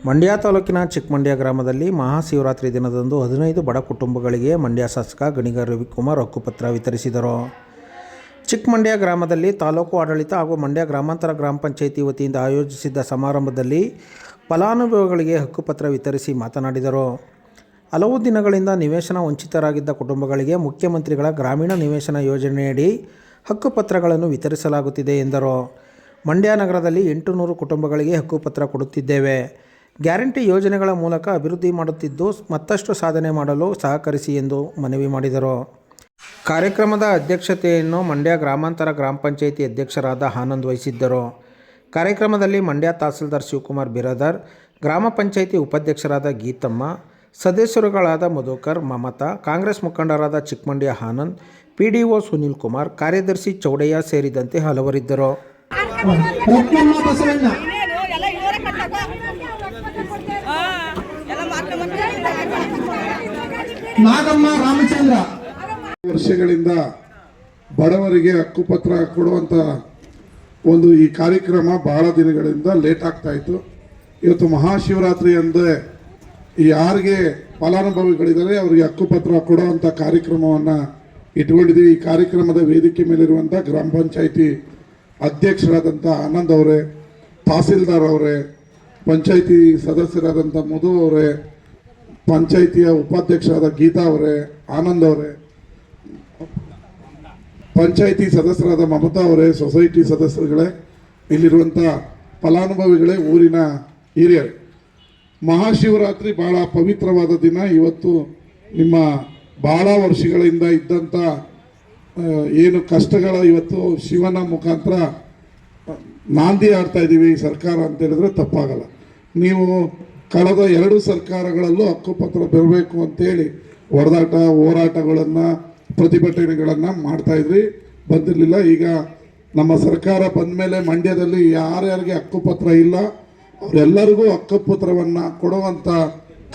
ಮಂಡ್ಯ ತಾಲೂಕಿನ ಚಿಕ್ಕಮಂಡ್ಯ ಗ್ರಾಮದಲ್ಲಿ ಮಹಾಶಿವರಾತ್ರಿ ದಿನದಂದು 15 ಬಡ ಕುಟುಂಬಗಳಿಗೆ ಮಂಡ್ಯ ಶಾಸಕ ಗಣಿಗ ರವಿಕುಮಾರ್ ಹಕ್ಕುಪತ್ರ ವಿತರಿಸಿದರು. ಚಿಕ್ಕಮಂಡ್ಯ ಗ್ರಾಮದಲ್ಲಿ ತಾಲೂಕು ಆಡಳಿತ ಹಾಗೂ ಮಂಡ್ಯ ಗ್ರಾಮಾಂತರ ಗ್ರಾಮ ಪಂಚಾಯಿತಿ ವತಿಯಿಂದ ಆಯೋಜಿಸಿದ್ದ ಸಮಾರಂಭದಲ್ಲಿ ಫಲಾನುಭವಿಗಳಿಗೆ ಹಕ್ಕುಪತ್ರ ವಿತರಿಸಿ ಮಾತನಾಡಿದರು. ಹಲವು ದಿನಗಳಿಂದ ನಿವೇಶನ ವಂಚಿತರಾಗಿದ್ದ ಕುಟುಂಬಗಳಿಗೆ ಮುಖ್ಯಮಂತ್ರಿಗಳ ಗ್ರಾಮೀಣ ನಿವೇಶನ ಯೋಜನೆಯಡಿ ಹಕ್ಕುಪತ್ರಗಳನ್ನು ವಿತರಿಸಲಾಗುತ್ತಿದೆ ಎಂದರು. ಮಂಡ್ಯ ನಗರದಲ್ಲಿ 800 ಕುಟುಂಬಗಳಿಗೆ ಹಕ್ಕುಪತ್ರ ಕೊಡುತ್ತಿದ್ದೇವೆ. ಗ್ಯಾರಂಟಿ ಯೋಜನೆಗಳ ಮೂಲಕ ಅಭಿವೃದ್ಧಿ ಮಾಡುತ್ತಿದ್ದು ಮತ್ತಷ್ಟು ಸಾಧನೆ ಮಾಡಲು ಸಹಕರಿಸಿ ಎಂದು ಮನವಿ ಮಾಡಿದರು. ಕಾರ್ಯಕ್ರಮದ ಅಧ್ಯಕ್ಷತೆಯನ್ನು ಮಂಡ್ಯ ಗ್ರಾಮಾಂತರ ಗ್ರಾಮ ಪಂಚಾಯಿತಿ ಅಧ್ಯಕ್ಷರಾದ ಆನಂದ್ ವಹಿಸಿದ್ದರು. ಕಾರ್ಯಕ್ರಮದಲ್ಲಿ ಮಂಡ್ಯ ತಹಸೀಲ್ದಾರ್ ಶಿವಕುಮಾರ್ ಬಿರಾದರ್, ಗ್ರಾಮ ಪಂಚಾಯಿತಿ ಉಪಾಧ್ಯಕ್ಷರಾದ ಗೀತಮ್ಮ, ಸದಸ್ಯರುಗಳಾದ ಮಧುಕರ್, ಮಮತಾ, ಕಾಂಗ್ರೆಸ್ ಮುಖಂಡರಾದ ಚಿಕ್ಕಮಂಡ್ಯ ಆನಂದ್, ಪಿಡಿಒ ಸುನೀಲ್ ಕುಮಾರ್, ಕಾರ್ಯದರ್ಶಿ ಚೌಡಯ್ಯ ಸೇರಿದಂತೆ ಹಲವರಿದ್ದರು. ವರ್ಷಗಳಿಂದ ಬಡವರಿಗೆ ಹಕ್ಕುಪತ್ರ ಕೊಡುವಂತ ಒಂದು ಈ ಕಾರ್ಯಕ್ರಮ ಬಹಳ ದಿನಗಳಿಂದ ಲೇಟ್ ಆಗ್ತಾ ಇತ್ತು. ಇವತ್ತು ಮಹಾಶಿವರಾತ್ರಿ ಅಂದರೆ ಯಾರಿಗೆ ಫಲಾನುಭವಿಗಳಿದ್ದಾರೆ ಅವರಿಗೆ ಹಕ್ಕುಪತ್ರ ಕೊಡುವಂಥ ಕಾರ್ಯಕ್ರಮವನ್ನು ಇಟ್ಕೊಂಡಿದ್ದೀವಿ. ಈ ಕಾರ್ಯಕ್ರಮದ ವೇದಿಕೆ ಮೇಲಿರುವಂಥ ಗ್ರಾಮ ಪಂಚಾಯಿತಿ ಅಧ್ಯಕ್ಷರಾದಂಥ ಆನಂದ್ ಅವರೇ, ತಹಸೀಲ್ದಾರ್ ಅವರೇ, ಪಂಚಾಯಿತಿ ಸದಸ್ಯರಾದಂಥ ಮಧು ಅವರೇ, ಪಂಚಾಯಿತಿಯ ಉಪಾಧ್ಯಕ್ಷರಾದ ಗೀತಾ ಅವರೇ, ಆನಂದ್ ಅವರೇ, ಪಂಚಾಯಿತಿ ಸದಸ್ಯರಾದ ಮಮತಾ ಅವರೇ, ಸೊಸೈಟಿ ಸದಸ್ಯರುಗಳೇ, ಇಲ್ಲಿರುವಂಥ ಫಲಾನುಭವಿಗಳೇ, ಊರಿನ ಹಿರಿಯರು, ಮಹಾಶಿವರಾತ್ರಿ ಬಹಳ ಪವಿತ್ರವಾದ ದಿನ. ಇವತ್ತು ನಿಮ್ಮ ಬಹಳ ವರ್ಷಗಳಿಂದ ಇದ್ದಂಥ ಏನು ಕಷ್ಟಗಳ ಇವತ್ತು ಶಿವನ ಮುಖಾಂತರ ನಾಂದಿ ಆಡ್ತಾ ಇದ್ದೀವಿ ಈ ಸರ್ಕಾರ ಅಂತ ಹೇಳಿದ್ರೆ ತಪ್ಪಾಗಲ್ಲ. ನೀವು ಕಳೆದ 2 ಸರ್ಕಾರಗಳಲ್ಲೂ ಹಕ್ಕುಪತ್ರ ಬರಬೇಕು ಅಂತೇಳಿ ಹೊಡೆದಾಟ ಹೋರಾಟಗಳನ್ನು ಪ್ರತಿಭಟನೆಗಳನ್ನು ಮಾಡ್ತಾಯಿದ್ರಿ, ಬಂದಿರಲಿಲ್ಲ. ಈಗ ನಮ್ಮ ಸರ್ಕಾರ ಬಂದ ಮೇಲೆ ಮಂಡ್ಯದಲ್ಲಿ ಯಾರ್ಯಾರಿಗೆ ಹಕ್ಕುಪತ್ರ ಇಲ್ಲ ಅವರೆಲ್ಲರಿಗೂ ಹಕ್ಕುಪತ್ರವನ್ನು ಕೊಡುವಂಥ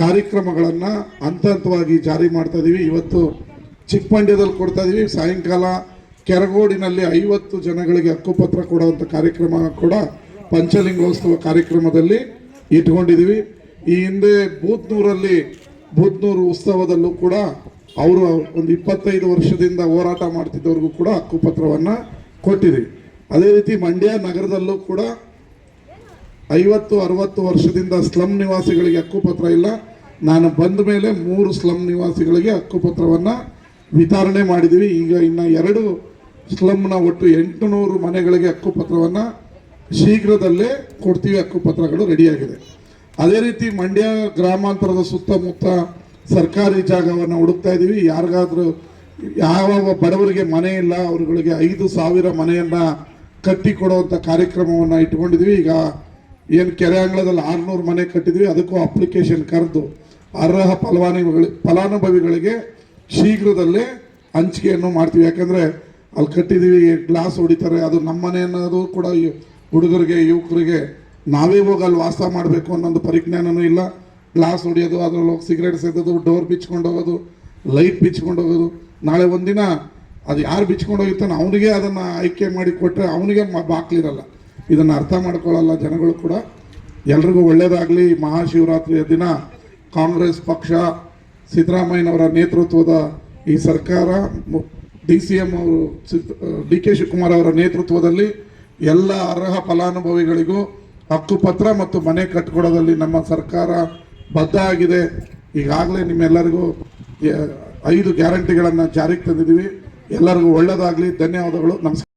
ಕಾರ್ಯಕ್ರಮಗಳನ್ನು ಹಂತ ಹಂತವಾಗಿ ಜಾರಿ ಮಾಡ್ತಾ ಇದ್ದೀವಿ. ಇವತ್ತು ಚಿಕ್ಕಮಂಡ್ಯದಲ್ಲಿ ಕೊಡ್ತಾ ಇದ್ದೀವಿ. ಸಾಯಂಕಾಲ ಕೆರಗೋಡಿನಲ್ಲಿ 50 ಜನಗಳಿಗೆ ಹಕ್ಕುಪತ್ರ ಕೊಡುವಂಥ ಕಾರ್ಯಕ್ರಮ ಕೂಡ ಪಂಚಲಿಂಗೋತ್ಸವ ಕಾರ್ಯಕ್ರಮದಲ್ಲಿ ಇಟ್ಕೊಂಡಿದ್ದೀವಿ. ಈ ಹಿಂದೆ ಬೂತ್ನೂರು ಉತ್ಸವದಲ್ಲೂ ಕೂಡ ಅವರು ಒಂದು 25 ವರ್ಷದಿಂದ ಹೋರಾಟ ಮಾಡ್ತಿದ್ದವ್ರಿಗೂ ಕೂಡ ಹಕ್ಕುಪತ್ರವನ್ನು ಕೊಟ್ಟಿದ್ದೀವಿ. ಅದೇ ರೀತಿ ಮಂಡ್ಯ ನಗರದಲ್ಲೂ ಕೂಡ 50-60 ವರ್ಷದಿಂದ ಸ್ಲಮ್ ನಿವಾಸಿಗಳಿಗೆ ಹಕ್ಕುಪತ್ರ ಇಲ್ಲ. ನಾನು ಬಂದ ಮೇಲೆ 3 ಸ್ಲಮ್ ನಿವಾಸಿಗಳಿಗೆ ಹಕ್ಕುಪತ್ರವನ್ನು ವಿತರಣೆ ಮಾಡಿದ್ದೀವಿ. ಈಗ ಇನ್ನು 2 ಸ್ಲಮ್ನ ಒಟ್ಟು 800 ಮನೆಗಳಿಗೆ ಹಕ್ಕುಪತ್ರವನ್ನು ಶೀಘ್ರದಲ್ಲೇ ಕೊಡ್ತೀವಿ. ಹಕ್ಕುಪತ್ರಗಳು ರೆಡಿಯಾಗಿದೆ. ಅದೇ ರೀತಿ ಮಂಡ್ಯ ಗ್ರಾಮಾಂತರದ ಸುತ್ತಮುತ್ತ ಸರ್ಕಾರಿ ಜಾಗವನ್ನು ಹುಡುಕ್ತಾ ಇದ್ದೀವಿ. ಯಾರಿಗಾದ್ರೂ ಯಾವ ಬಡವರಿಗೆ ಮನೆ ಇಲ್ಲ ಅವರುಗಳಿಗೆ 5,000 ಮನೆಯನ್ನು ಕಟ್ಟಿ ಕೊಡುವಂಥ ಕಾರ್ಯಕ್ರಮವನ್ನು ಇಟ್ಕೊಂಡಿದ್ವಿ. ಈಗ ಏನು ಕೆರೆ ಅಂಗಳದಲ್ಲಿ 600 ಮನೆ ಕಟ್ಟಿದ್ವಿ, ಅದಕ್ಕೂ ಅಪ್ಲಿಕೇಶನ್ ಕರೆದು ಅರ್ಹ ಫಲಾನುಭವಿಗಳಿಗೆ ಶೀಘ್ರದಲ್ಲೇ ಹಂಚಿಕೆಯನ್ನು ಮಾಡ್ತೀವಿ. ಯಾಕಂದರೆ ಅಲ್ಲಿ ಕಟ್ಟಿದ್ದೀವಿ, ಗ್ಲಾಸ್ ಹೊಡಿತಾರೆ, ಅದು ನಮ್ಮ ಮನೆ ಅನ್ನೋದು ಕೂಡ ಹುಡುಗರಿಗೆ ಯುವಕರಿಗೆ ನಾವೇ ಹೋಗಿ ಅಲ್ಲಿ ವಾಸ ಮಾಡಬೇಕು ಅನ್ನೋದು ಪರಿಜ್ಞಾನವೂ ಇಲ್ಲ. ಗ್ಲಾಸ್ ಹೊಡಿಯೋದು, ಅದರಲ್ಲಿ ಹೋಗಿ ಸಿಗರೇಟ್ ಸೇದೋದು, ಡೋರ್ ಬಿಚ್ಕೊಂಡು ಹೋಗೋದು, ಲೈಟ್ ಬಿಚ್ಕೊಂಡು ಹೋಗೋದು. ನಾಳೆ ಒಂದಿನ ಅದು ಯಾರು ಬಿಚ್ಕೊಂಡು ಹೋಗಿರ್ತಾನೆ ಅವನಿಗೆ ಅದನ್ನು ಆಯ್ಕೆ ಮಾಡಿ ಕೊಟ್ಟರೆ ಅವನಿಗೆ ಬಾಕ್ಲಿರಲ್ಲ. ಇದನ್ನು ಅರ್ಥ ಮಾಡ್ಕೊಳ್ಳಲ್ಲ ಜನಗಳು ಕೂಡ. ಎಲ್ರಿಗೂ ಒಳ್ಳೆಯದಾಗಲಿ. ಮಹಾಶಿವರಾತ್ರಿಯ ದಿನ ಕಾಂಗ್ರೆಸ್ ಪಕ್ಷ, ಸಿದ್ದರಾಮಯ್ಯನವರ ನೇತೃತ್ವದ ಈ ಸರ್ಕಾರ, DCM ಅವರು DK ಶಿವಕುಮಾರ್ ಅವರ ನೇತೃತ್ವದಲ್ಲಿ ಎಲ್ಲ ಅರ್ಹ ಫಲಾನುಭವಿಗಳಿಗೂ ಹಕ್ಕುಪತ್ರ ಮತ್ತು ಮನೆ ಕಟ್ಟಿಕೊಡೋದಲ್ಲಿ ನಮ್ಮ ಸರ್ಕಾರ ಬದ್ಧ ಆಗಿದೆ. ಈಗಾಗಲೇ ನಿಮ್ಮೆಲ್ಲರಿಗೂ 5 ಗ್ಯಾರಂಟಿಗಳನ್ನು ಜಾರಿಗೆ ತಂದಿದ್ದೀವಿ. ಎಲ್ಲರಿಗೂ ಒಳ್ಳೆಯದಾಗಲಿ. ಧನ್ಯವಾದಗಳು. ನಮಸ್ಕಾರ.